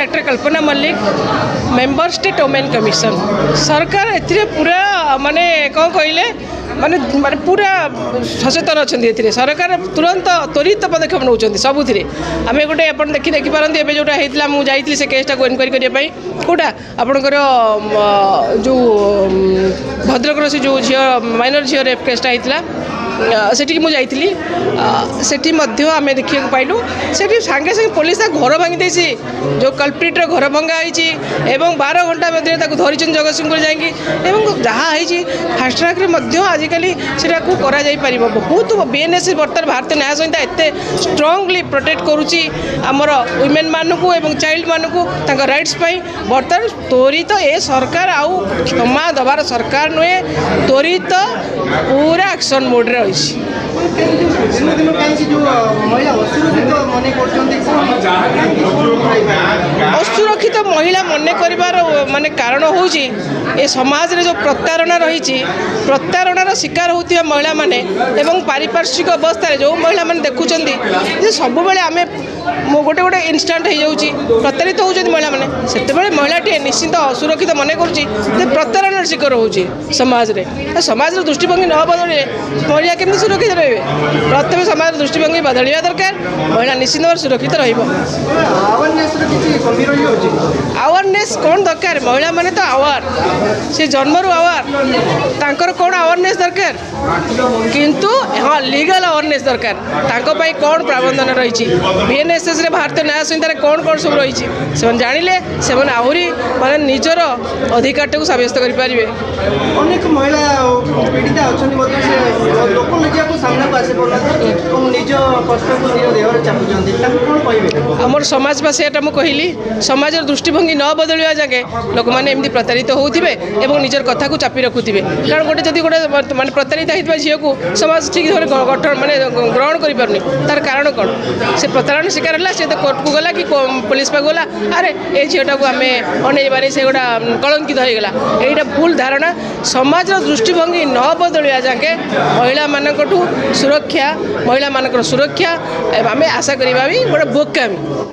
Doctor Kalpana Mallik member state women commission सरकार ए पूरा माने कौन कहले माने माने पूरा सचेतन अच्छा सरकार तुरंत त्वरित पदक्षेप नौ सबुति आम गोटे आप देखिपारती एवं जोटा होता मुझे जाइली से केसटा को इनक्वारी करने कौटा आपणकर जो भद्रकर से जो झी माइनर झील रेप केसटा होता सेठी मुझे जाइली सेठी आम देखा पाइलु से सांगे सांगे पुलिस घर भांगी देसी जो कल्प्रिटर घर भंगा होती 12 घंटा मध्य धरी जगतसिंहपुर जाकि जहाँ फास्ट ट्रैक आजिकल से बहुत बीएनएस बर्तमान भारतीय न्याय संहिता एत स्ट्रांगली प्रोटेक्ट करुच्ची आमर वुमेन मानू और चाइल्ड मानू राइट्स बर्तमान त्वरित ए सरकार आउ क्षमा दबार सरकार नुहे त्वरित पूरा एक्शन मोड रे असुरक्षित महिला मन कर माने कारण हूँ ए समाज रे जो प्रतारणा रही प्रतारणार शिकार होती महिला माने एवं पारिपार्श्विक अवस्था जो महिला माने देखुं सब बेले आम गोटे गोटे इनस्टाट हो प्रतारित होती महिला मैंने से महिलाटी निश्चित असुरक्षित मन कर प्रतारणार शिकार हो समाज रे समाज दृष्टिभंगी न बदल महिला केमती सुरक्षित रे प्रथम समाज दृष्टिभंगी बदलवा दरकार महिला निश्चित भाव सुरक्षित रवेयरनेस कौन दरकार महिला माने तो आवार से जन्मरू आवार तांकर कौन अवेयरनेस दरकार किंतु हाँ लीगल अवेयरनेस दरकार कौन प्रावधान रही बीएनएसएस रे भारतीय न्याय संहिता कौन कौन सब रही से जानिले से आहरी माने निजर अधिकार को सब्यस्त करें अनेक महिला पीड़िता आमर समाज पास कहली समाज दृष्टिभंगी न बदलवा जाके लोक मैंने एमती प्रतारित होते और निजर कथा को चापी रखुवे कारण गोटे जब गोटे माने प्रतारित होता झील को समाज ठीक भाव गठन माने ग्रहण कर पारनी तार कारण कौन से प्रतारण शिकार है सी तो कोर्ट को गला कि पुलिस पाक गला अरे ये झीलटा को आम अनेबारे से गोटा कलंकित होगा यहाँ भूल धारणा समाज दृष्टिभंगी न बदलवा जाके महिला मानकठू सुरक्षा महिला मानकर सुरक्षा आम आशा करवा भी गोटे बोकामी।